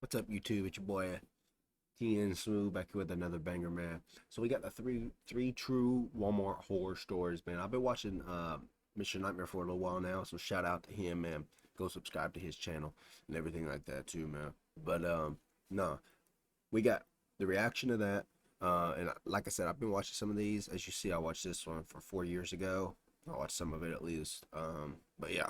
What's up, YouTube? It's your boy TN Smooth back here with another banger, man. So we got the three true Walmart horror stories, man. I've been watching Mission Nightmare for a little while now, so shout out to him, man. Go subscribe to his channel and everything like that too, man. But no, we got the reaction to that. And like I said, I've been watching some of these. As you see, I watched this one for 4 years ago. I watched some of it at least. But yeah,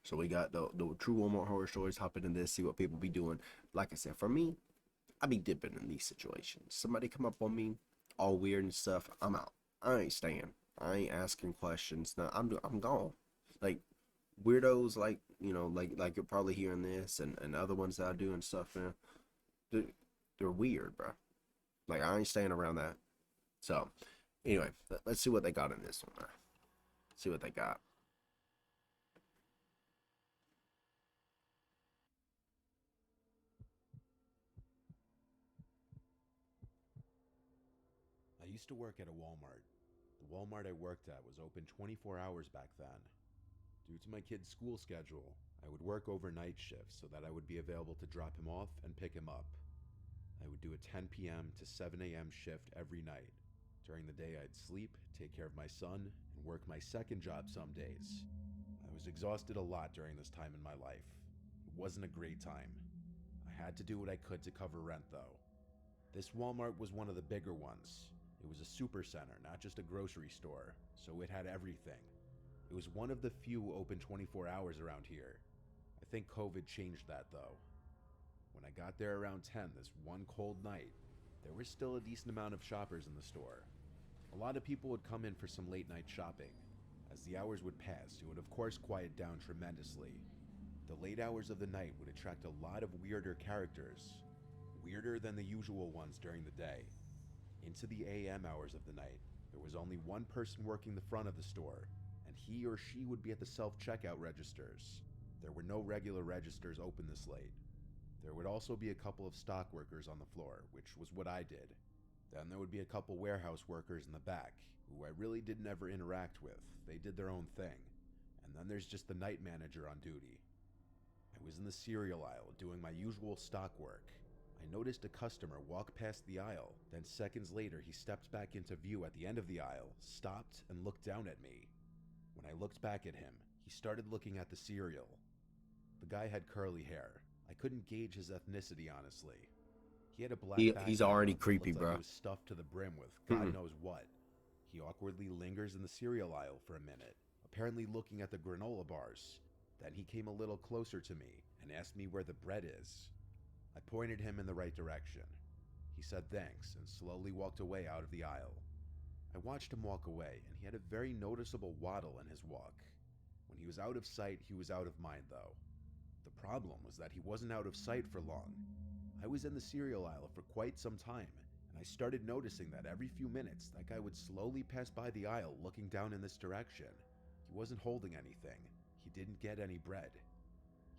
so we got the true Walmart horror stories. Hop into this, see what people be doing. Like I said, for me, I be dipping in these situations. Somebody come up on me, all weird and stuff. I'm out. I ain't staying. I ain't asking questions. No, I'm gone. Like weirdos, like like you're probably hearing this and other ones that I do and stuff, man. They're, they're weird, bro. Like I ain't staying around that. So anyway, let's see what they got in this one. Man. See what they got. I used to work at a Walmart. The Walmart I worked at was open 24 hours back then. Due to my kid's school schedule, I would work overnight shifts so that I would be available to drop him off and pick him up. I would do a 10 p.m. to 7 a.m. shift every night. During the day, I'd sleep, take care of my son, and work my second job some days. I was exhausted a lot during this time in my life. It wasn't a great time. I had to do what I could to cover rent, though. This Walmart was one of the bigger ones. It was a super center, not just a grocery store, so it had everything. It was one of the few open 24 hours around here. I think COVID changed that though. When I got there around 10 this one cold night, there was still a decent amount of shoppers in the store. A lot of people would come in for some late night shopping. As the hours would pass, it would of course quiet down tremendously. The late hours of the night would attract a lot of weirder characters, weirder than the usual ones during the day. Into the AM hours of the night, there was only one person working the front of the store, and he or she would be at the self-checkout registers. There were no regular registers open this late. There would also be a couple of stock workers on the floor, which was what I did. Then there would be a couple warehouse workers in the back, who I really didn't ever interact with. They did their own thing. And then there's just the night manager on duty. I was in the cereal aisle doing my usual stock work. I noticed a customer walk past the aisle, then seconds later he stepped back into view at the end of the aisle, stopped, and looked down at me. When I looked back at him, he started looking at the cereal. The guy had curly hair. I couldn't gauge his ethnicity, honestly. He had a black He's backpack already on that creepy, looked like it bro. was stuffed to the brim with God knows what. He awkwardly lingers in the cereal aisle for a minute, apparently looking at the granola bars. Then he came a little closer to me and asked me where the bread is. I pointed him in the right direction. He said thanks and slowly walked away out of the aisle. I watched him walk away, and he had a very noticeable waddle in his walk. When he was out of sight, he was out of mind, though. The problem was that he wasn't out of sight for long. I was in the cereal aisle for quite some time, and I started noticing that every few minutes, that guy would slowly pass by the aisle looking down in this direction. He wasn't holding anything. He didn't get any bread.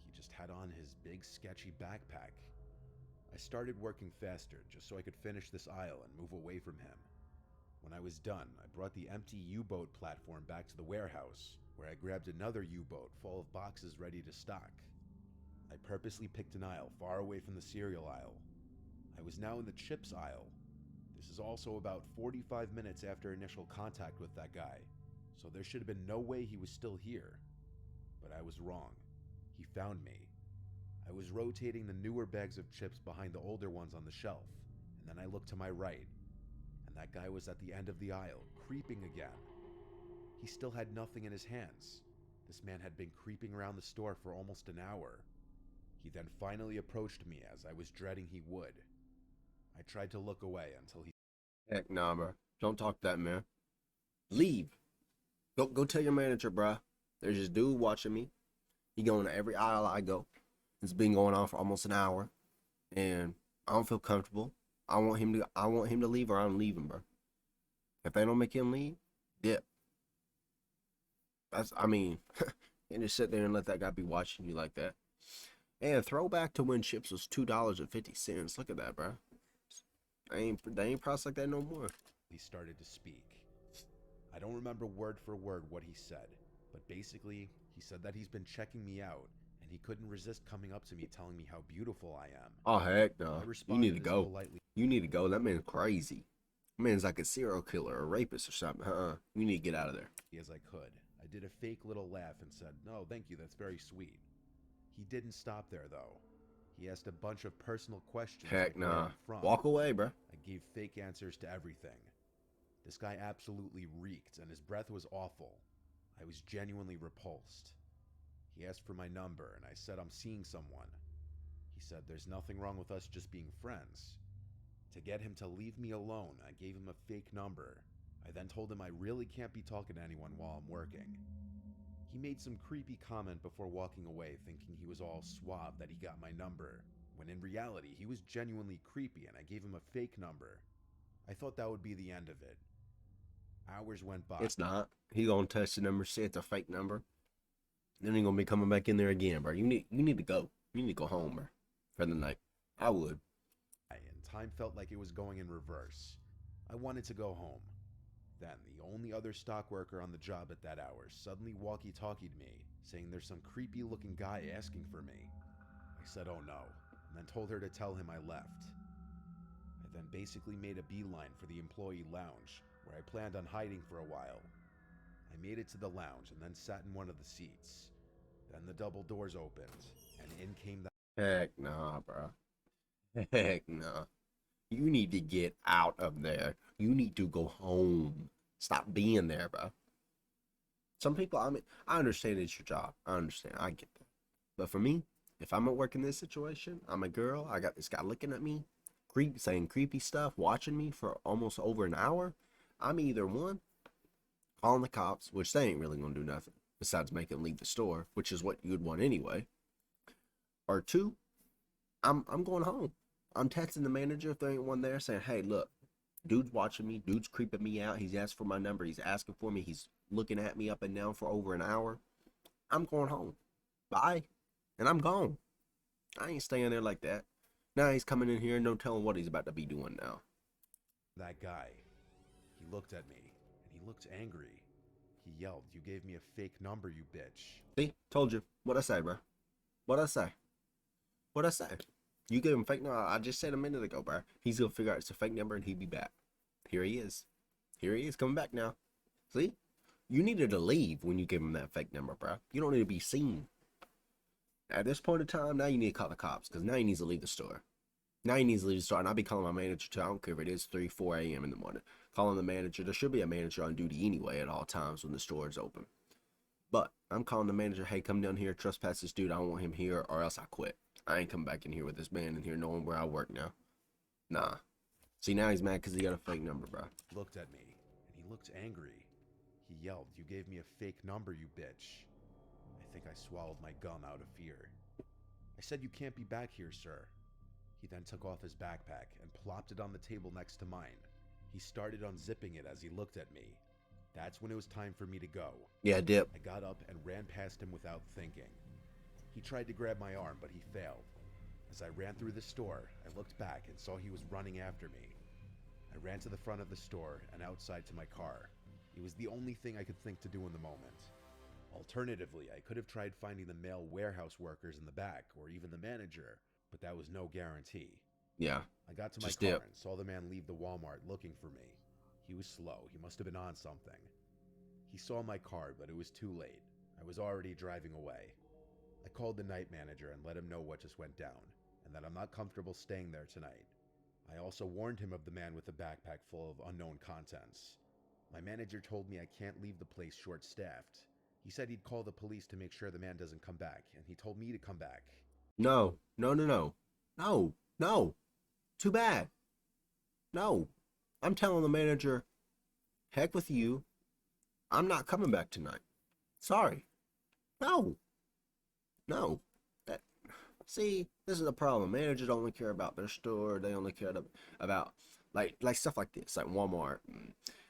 He just had on his big, sketchy backpack. I started working faster just so I could finish this aisle and move away from him. When I was done, I brought the empty U-boat platform back to the warehouse, where I grabbed another U-boat full of boxes ready to stock. I purposely picked an aisle far away from the cereal aisle. I was now in the chips aisle. This is also about 45 minutes after initial contact with that guy, so there should have been no way he was still here. But I was wrong. He found me. I was rotating the newer bags of chips behind the older ones on the shelf, and then I looked to my right, and that guy was at the end of the aisle, creeping again. He still had nothing in his hands. This man had been creeping around the store for almost an hour. He then finally approached me as I was dreading he would. I tried to look away until he... Heck nah, bro. Don't talk to that man. Leave. Go tell your manager, bro. There's this dude watching me. He going to every aisle I go. It's been going on for almost an hour, and I don't feel comfortable. I want him to leave, or I'm leaving, bro. If they don't make him leave, dip. I mean, and just sit there and let that guy be watching you like that. And throwback to when chips was $2.50. Look at that, bro. They ain't price like that no more. he started to speak. I don't remember word for word what he said, but basically, he said that he's been checking me out, and he couldn't resist coming up to me telling me how beautiful I am. Oh heck I no. You need responded to as go. politely You need to go. That man's crazy. That man's like a serial killer or rapist or something. You need to get out of there. as I could. I did a fake little laugh and said, "No, thank you, that's very sweet." He didn't stop there, though. He asked a bunch of personal questions Heck like where nah. I'm from. Walk away, bro. I gave fake answers to everything. This guy absolutely reeked, and his breath was awful. I was genuinely repulsed. He asked for my number, and I said I'm seeing someone. He said there's nothing wrong with us just being friends. To get him to leave me alone, I gave him a fake number. I then told him I really can't be talking to anyone while I'm working. He made some creepy comment before walking away, thinking he was all suave that he got my number, when in reality he was genuinely creepy and I gave him a fake number. I thought that would be the end of it. Hours went by. It's not. He gonna touch the number, say it's a fake number. Then he gonna be coming back in there again, bro. You need to go. You need to go home, bro, for the night. I would. And time felt like it was going in reverse. I wanted to go home. Then, the only other stock worker on the job at that hour suddenly walkie-talkied me, saying there's some creepy-looking guy asking for me. I said, oh no, and then told her to tell him I left. I then basically made a beeline for the employee lounge, where I planned on hiding for a while. I made it to the lounge and then sat in one of the seats. Then the double doors opened, and in came the Heck nah, bro. Heck nah. You need to get out of there. You need to go home. Stop being there, bro. Some people, I mean, I understand it's your job. I understand. I get that. But for me, if I'm at work in this situation, I'm a girl. I got this guy looking at me, saying creepy stuff, watching me for almost over an hour. I'm either one, calling the cops, which they ain't really gonna do nothing besides make him leave the store, which is what you'd want anyway. Or two, I'm going home. I'm texting the manager if there ain't one there, saying, "Hey, look, dude's watching me. Dude's creeping me out. He's asked for my number. He's asking for me. He's looking at me up and down for over an hour. I'm going home. Bye." And I'm gone. I ain't staying there like that. Now he's coming in here, no telling what he's about to be doing now. that guy. He looked at me, and he looked angry. He yelled, "You gave me a fake number, you bitch." See, told you. What I say, bro? What I say? What I say? You gave him fake number. I just said a minute ago, bro. He's gonna figure out it's a fake number and he'll be back. Here he is. Here he is coming back now. See? You needed to leave when you gave him that fake number, bro. You don't need to be seen. At this point in time, now you need to call the cops because now he needs to leave the store. Now he needs to leave the store, and I'll be calling my manager too. I don't care if it is 3, 4 a.m. in the morning. Calling the manager. There should be a manager on duty anyway at all times when the store is open. But I'm calling the manager, "Hey, come down here, trespass this dude. I don't want him here or else I quit. I ain't coming back in here with this man in here knowing where I work now." Nah. See, now he's mad because he got a fake number, bro. He looked at me, and he looked angry. He yelled, "You gave me a fake number, you bitch." I think I swallowed my gum out of fear. I said, "You can't be back here, sir." He then took off his backpack and plopped it on the table next to mine. He started unzipping it as he looked at me. That's when it was time for me to go. Yeah, dip. I got up and ran past him without thinking. He tried to grab my arm, but he failed. As I ran through the store, I looked back and saw he was running after me. I ran to the front of the store and outside to my car. It was the only thing I could think to do in the moment. Alternatively, I could have tried finding the male warehouse workers in the back, or even the manager, but that was no guarantee. Yeah. I got to my Just car dip. and saw the man leave the Walmart looking for me. He was slow. He must have been on something. He saw my card, but it was too late. I was already driving away. I called the night manager and let him know what just went down, and that I'm not comfortable staying there tonight. I also warned him of the man with the backpack full of unknown contents. My manager told me I can't leave the place short-staffed. He said he'd call the police to make sure the man doesn't come back, and he told me to come back. No. No, no, no. No. No. Too bad. No. I'm telling the manager, heck with you. I'm not coming back tonight. Sorry. No. No. That. See, this is the problem. Managers only care about their store. They only care about like stuff like this, like Walmart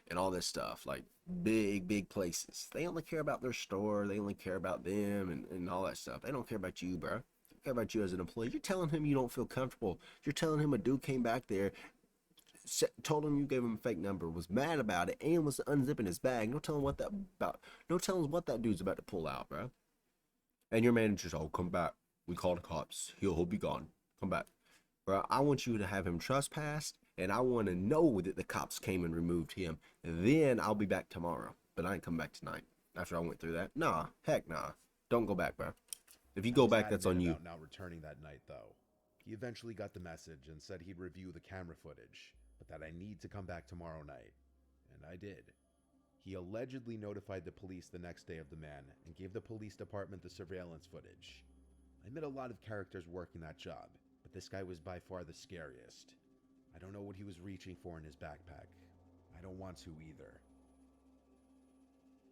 and all this stuff, like big places. They only care about their store. They only care about them and all that stuff. They don't care about you, bro. They don't care about you as an employee. You're telling him you don't feel comfortable. You're telling him a dude came back there, told him you gave him a fake number, was mad about it, and was unzipping his bag. No telling what that about. No telling what that dude's about to pull out, bro. And your manager's, oh, come back. We call the cops. He'll be gone. Come back. Bro, I want you to have him trespassed, and I want to know that the cops came and removed him. Then I'll be back tomorrow. But I ain't come back tonight after I went through that. Nah, heck nah. Don't go back, bro. If you I go was back, that's adamant on you. about not returning that night, though. He eventually got the message and said he'd review the camera footage, but that I need to come back tomorrow night. And I did. He allegedly notified the police the next day of the man and gave the police department the surveillance footage. I met a lot of characters working that job, but this guy was by far the scariest. I don't know what he was reaching for in his backpack. I don't want to either.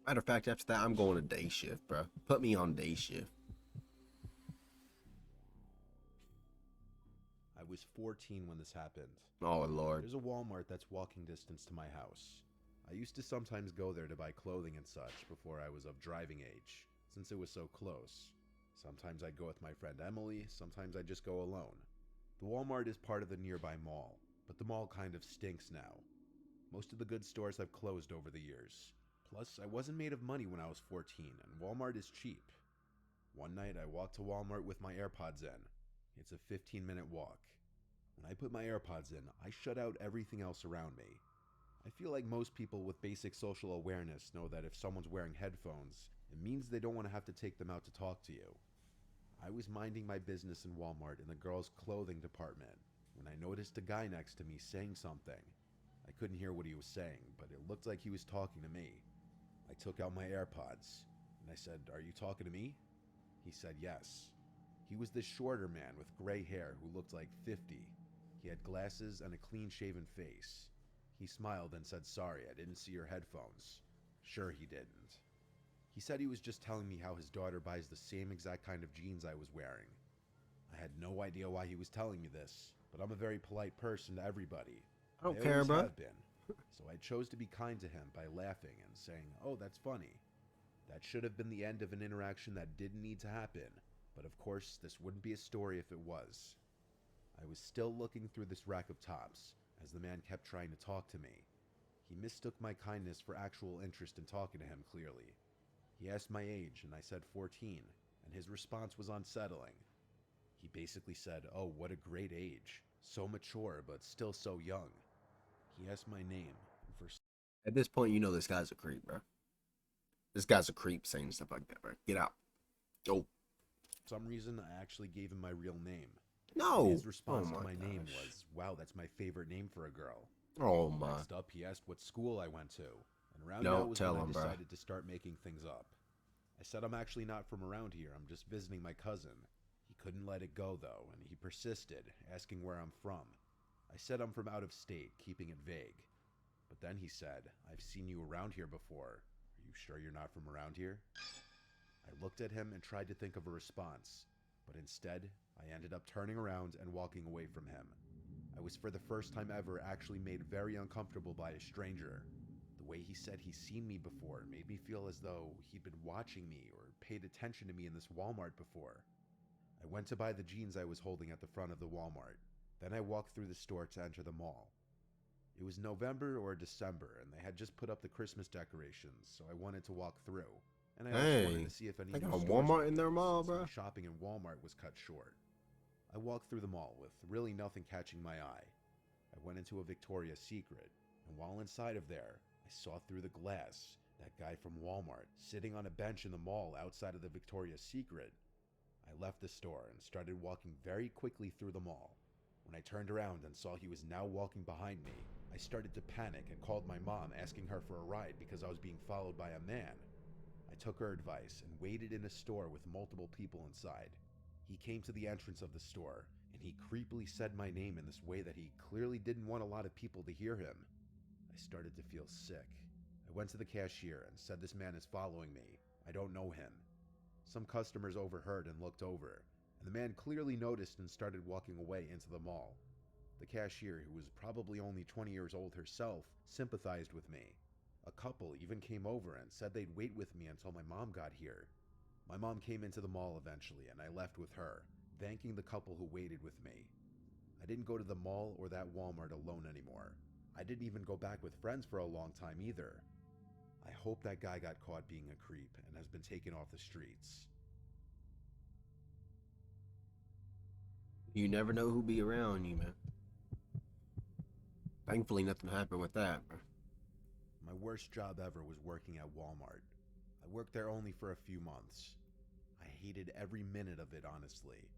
Matter of fact, after that, I'm going to day shift, bro. Put me on day shift. I was 14 when this happened. Oh, Lord. There's a Walmart that's walking distance to my house. I used to sometimes go there to buy clothing and such before I was of driving age, since it was so close. Sometimes I'd go with my friend Emily, sometimes I'd just go alone. The Walmart is part of the nearby mall, but the mall kind of stinks now. Most of the good stores have closed over the years. Plus, I wasn't made of money when I was 14, and Walmart is cheap. One night, I walked to Walmart with my AirPods in. It's a 15-minute walk. When I put my AirPods in, I shut out everything else around me. I feel like most people with basic social awareness know that if someone's wearing headphones, it means they don't want to have to take them out to talk to you. I was minding my business in Walmart in the girls' clothing department when I noticed a guy next to me saying something. I couldn't hear what he was saying, but it looked like he was talking to me. I took out my AirPods, and I said, "Are you talking to me?" He said yes. He was this shorter man with gray hair who looked like 50. He had glasses and a clean-shaven face. He smiled and said, "Sorry, I didn't see your headphones." Sure he didn't. He said he was just telling me how his daughter buys the same exact kind of jeans I was wearing. I had no idea why he was telling me this, but I'm a very polite person to everybody. I don't care, always bro. have been. So I chose to be kind to him by laughing and saying, "Oh, that's funny." That should have been the end of an interaction that didn't need to happen, but of course, this wouldn't be a story if it was. I was still looking through this rack of tops as the man kept trying to talk to me. He mistook my kindness for actual interest in talking to him, clearly. He asked my age, and I said 14, and his response was unsettling. He basically said, "Oh, what a great age. So mature, but still so young." He asked my name, and for At this point, you know this guy's a creep, bro. This guy's a creep saying stuff like that, bro. Get out. Oh, some reason I actually gave him my real name. no. His response Oh to my name gosh. was, "Wow, that's my favorite name for a girl." Oh, my. Next up, he asked what school I went to, and around Don't now was tell when I him, bro. decided to start making things up. I said I'm actually not from around here, I'm just visiting my cousin. He couldn't let it go, though, and he persisted, asking where I'm from. I said I'm from out of state, keeping it vague. But then he said, "I've seen you around here before. Are you sure you're not from around here?" I looked at him and tried to think of a response, but instead, I ended up turning around and walking away from him. I was for the first time ever actually made very uncomfortable by a stranger. The way he said he's seen me before made me feel as though he'd been watching me or paid attention to me in this Walmart before. I went to buy the jeans I was holding at the front of the Walmart. Then I walked through the store to enter the mall. It was November or December, and they had just put up the Christmas decorations, so I wanted to walk through. And I also wanted Dang. to see if any They new got a stores Walmart were in their closed, mall, since my bro. shopping in Walmart was cut short. I walked through the mall with really nothing catching my eye. I went into a Victoria's Secret, and while inside of there, I saw through the glass that guy from Walmart sitting on a bench in the mall outside of the Victoria's Secret. I left the store and started walking very quickly through the mall. When I turned around and saw he was now walking behind me, I started to panic and called my mom, asking her for a ride because I was being followed by a man. I took her advice and waited in a store with multiple people inside. He came to the entrance of the store, and he creepily said my name in this way that he clearly didn't want a lot of people to hear him. I started to feel sick. I went to the cashier and said, "This man is following me. I don't know him." Some customers overheard and looked over, and the man clearly noticed and started walking away into the mall. The cashier, who was probably only 20 years old herself, sympathized with me. A couple even came over and said they'd wait with me until my mom got here. My mom came into the mall eventually, and I left with her, thanking the couple who waited with me. I didn't go to the mall or that Walmart alone anymore. I didn't even go back with friends for a long time either. I hope that guy got caught being a creep and has been taken off the streets. You never know who be around you, man. Thankfully, nothing happened with that, bro. My worst job ever was working at Walmart. I worked there only for a few months. I hated every minute of it, honestly.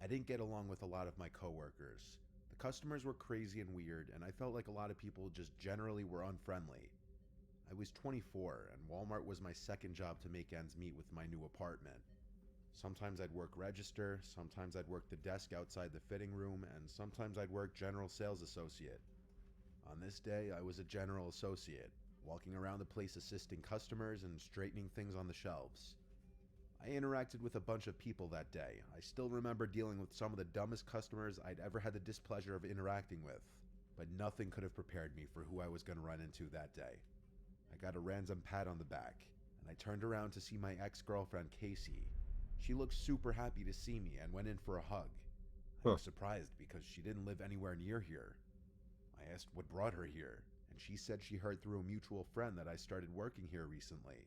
I didn't get along with a lot of my coworkers. The customers were crazy and weird, and I felt like a lot of people just generally were unfriendly. I was 24, and Walmart was my second job to make ends meet with my new apartment. Sometimes I'd work register, sometimes I'd work the desk outside the fitting room, and sometimes I'd work general sales associate. On this day, I was a general associate, walking around the place assisting customers and straightening things on the shelves. I interacted with a bunch of people that day. I still remember dealing with some of the dumbest customers I'd ever had the displeasure of interacting with, but nothing could have prepared me for who I was going to run into that day. I got a random pat on the back, and I turned around to see my ex-girlfriend Casey. She looked super happy to see me and went in for a hug. I was surprised because she didn't live anywhere near here. I asked what brought her here, and she said she heard through a mutual friend that I started working here recently.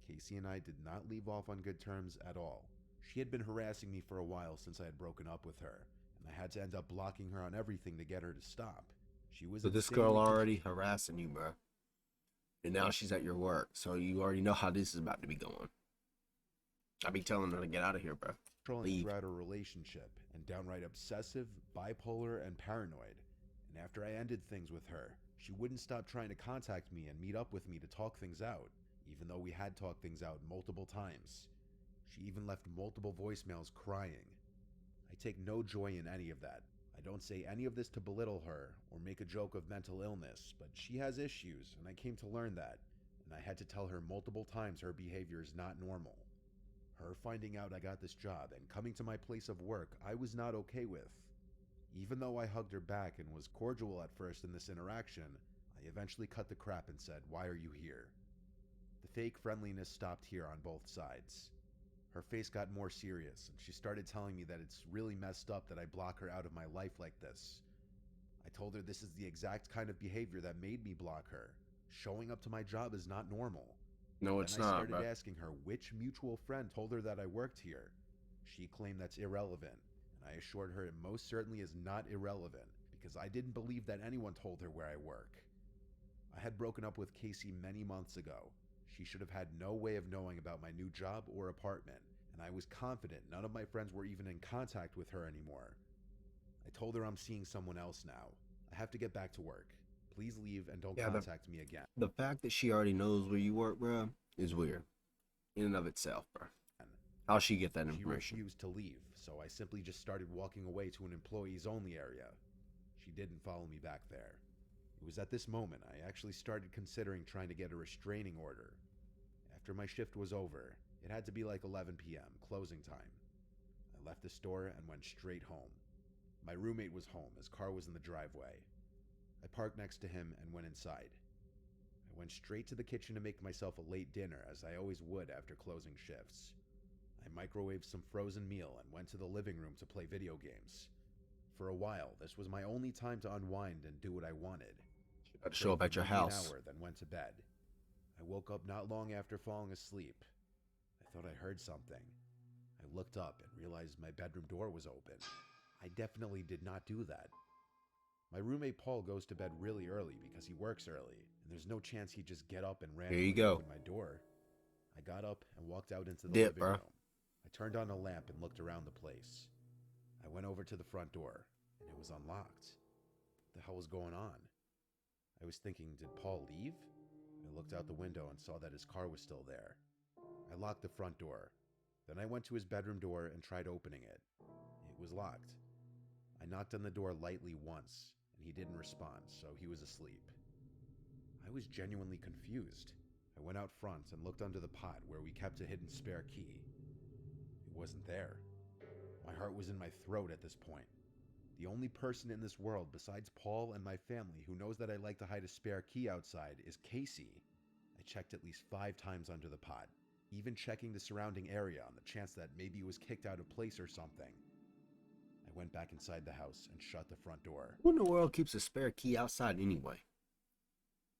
Casey and I did not leave off on good terms at all. She had been harassing me for a while since I had broken up with her, and I had to end up blocking her on everything to get her to stop. She was So this girl insanely already harassing you, bro. And now she's at your work, so you already know how this is about to be going. I be telling her to get out of here, bro. controlling Leave. throughout our relationship, and downright obsessive, bipolar, and paranoid. And after I ended things with her, she wouldn't stop trying to contact me and meet up with me to talk things out, even though we had talked things out multiple times. She even left multiple voicemails crying. I take no joy in any of that. I don't say any of this to belittle her or make a joke of mental illness, but she has issues, and I came to learn that, and I had to tell her multiple times her behavior is not normal. Her finding out I got this job and coming to my place of work, I was not okay with. Even though I hugged her back and was cordial at first in this interaction, I eventually cut the crap and said, "Why are you here?" The fake friendliness stopped here on both sides. Her face got more serious, and she started telling me that it's really messed up that I block her out of my life like this. I told her this is the exact kind of behavior that made me block her. Showing up to my job is not normal. No, it's Then I not, started bro. asking her which mutual friend told her that I worked here. She claimed that's irrelevant, and I assured her it most certainly is not irrelevant, because I didn't believe that anyone told her where I work. I had broken up with Casey many months ago. She should have had no way of knowing about my new job or apartment, and I was confident none of my friends were even in contact with her anymore. I told her I'm seeing someone else now. I have to get back to work. Please leave and don't Yeah, contact me again. The fact that she already knows where you work, bro, is weird. In and of itself, bro. How'd she get that She information? refused to leave, so I simply just started walking away to an employees only area. She didn't follow me back there. It was at this moment I actually started considering trying to get a restraining order. After my shift was over, it had to be like 11 p.m., closing time. I left the store and went straight home. My roommate was home, his car was in the driveway. I parked next to him and went inside. I went straight to the kitchen to make myself a late dinner, as I always would after closing shifts. I microwaved some frozen meal and went to the living room to play video games. For a while, this was my only time to unwind and do what I wanted. She got to show up at your Played for maybe house. an hour, then went to bed. I woke up not long after falling asleep. I thought I heard something. I looked up and realized my bedroom door was open. I definitely did not do that. My roommate Paul goes to bed really early because he works early, and there's no chance he'd just get up and randomly go. open my door. I got up and walked out into the Dip, living bro. room. I turned on a lamp and looked around the place. I went over to the front door, and it was unlocked. What the hell was going on? I was thinking, did Paul leave? I looked out the window and saw that his car was still there. I locked the front door. Then I went to his bedroom door and tried opening it. It was locked. I knocked on the door lightly once, and he didn't respond, so he was asleep. I was genuinely confused. I went out front and looked under the pot where we kept a hidden spare key. It wasn't there. My heart was in my throat at this point. The only person in this world besides Paul and my family who knows that I like to hide a spare key outside is Casey. I checked at least 5 times under the pot, even checking the surrounding area on the chance that maybe it was kicked out of place or something. I went back inside the house and shut the front door. Who in the world keeps a spare key outside anyway?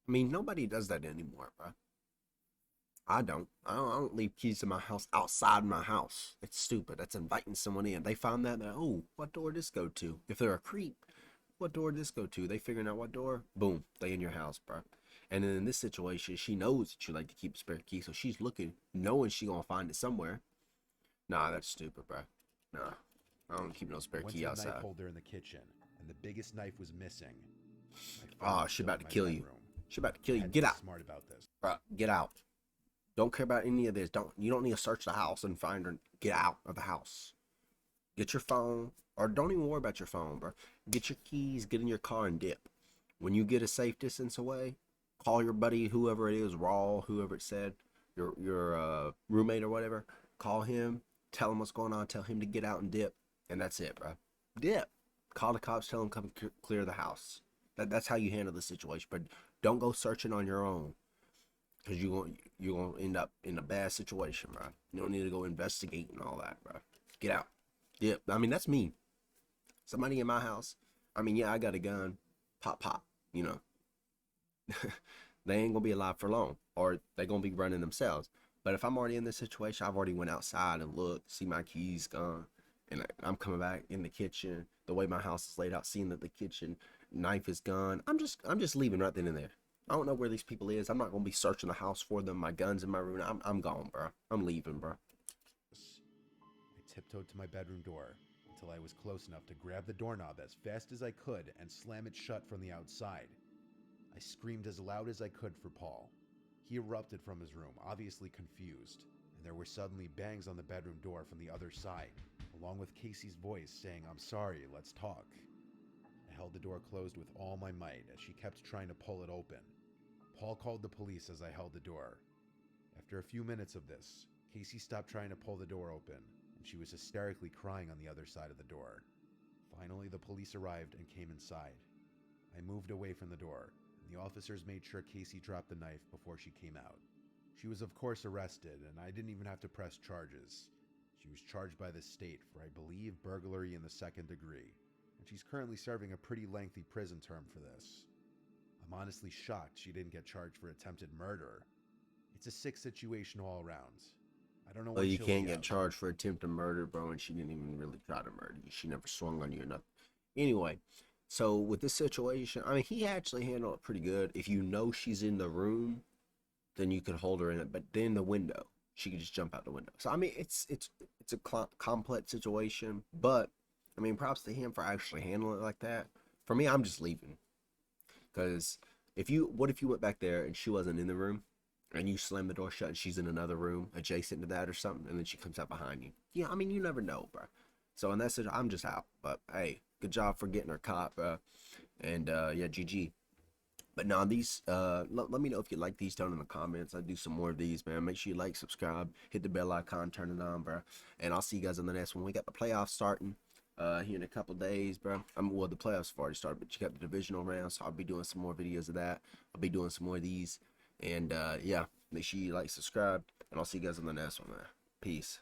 I mean, nobody does that anymore, bro. I don't leave keys to my house outside my house. It's stupid. That's inviting someone in. They find that, oh, what door this go to? If they're a creep, what door this go to? They figuring out what door. Boom, they in your house, bro. And then in this situation, she knows that you like to keep a spare key, so she's looking, knowing she gonna find it somewhere. Nah, that's stupid, bro. Nah, I don't keep no spare I went key to the outside. knife holder in the kitchen, and the biggest knife was missing. My phone Oh, was she still about in to my kill you. bedroom. She about to kill I you. had to Get be out, smart about this. bro. Get out. Don't care about any of this. You don't need to search the house and find her. Get out of the house. Get your phone, or don't even worry about your phone, bro. Get your keys, get in your car, and dip. When you get a safe distance away, call your buddy, whoever it is, Raw, whoever it said, your roommate or whatever. Call him, tell him what's going on, tell him to get out and dip, and that's it, bro. Dip. Call the cops, tell them come clear the house. That's how you handle the situation. But don't go searching on your own, because you're gonna end up in a bad situation, bro. You don't need to go investigate and all that, bro. Get out. Yeah, I mean, that's me. Somebody in my house. I mean, yeah, I got a gun. Pop, pop. You know, they ain't gonna be alive for long, or they gonna be running themselves. But if I'm already in this situation, I've already went outside and looked, see my keys gone, and I'm coming back in the kitchen. The way my house is laid out, seeing that the kitchen knife is gone, I'm just leaving right then and there. I don't know where these people is. I'm not gonna be searching the house for them. My gun's in my room. I'm gone, bro. I'm leaving, bro. I tiptoed to my bedroom door until I was close enough to grab the doorknob as fast as I could and slam it shut from the outside. I screamed as loud as I could for Paul. He erupted from his room, obviously confused, and there were suddenly bangs on the bedroom door from the other side, along with Casey's voice saying, "I'm sorry, let's talk." I held the door closed with all my might as she kept trying to pull it open. Paul called the police as I held the door. After a few minutes of this, Casey stopped trying to pull the door open, and she was hysterically crying on the other side of the door. Finally, the police arrived and came inside. I moved away from the door, and the officers made sure Casey dropped the knife before she came out. She was of course arrested, and I didn't even have to press charges. She was charged by the state for, I believe, burglary in the second degree, and she's currently serving a pretty lengthy prison term for this. I'm honestly shocked she didn't get charged for attempted murder. It's a sick situation all around. I don't know Well, when you she'll can't be get out. charged for attempted murder, bro, and she didn't even really try to murder you. She never swung on you or nothing. Anyway, so with this situation, I mean, he actually handled it pretty good. If you know she's in the room, then you could hold her in it. But then the window, she could just jump out the window. So I mean, it's a complex situation, but I mean, props to him for actually handling it like that. For me, I'm just leaving, because what if you went back there and she wasn't in the room, and you slam the door shut and she's in another room adjacent to that or something, and then she comes out behind you. Yeah, I mean, you never know, bro. So in that situation, I'm just out. But hey, good job for getting her caught, bro. And yeah, GG. But now these, let me know if you like these down in the comments. I do some more of these, man. Make sure you like, subscribe, hit the bell icon, turn it on, bro. And I'll see you guys on the next one. We got the playoffs starting here in a couple days, bro. Well, the playoffs have already started, but you got the divisional round, so I'll be doing some more videos of that. I'll be doing some more of these. And yeah, make sure you like, subscribe, and I'll see you guys on the next one, man. Peace.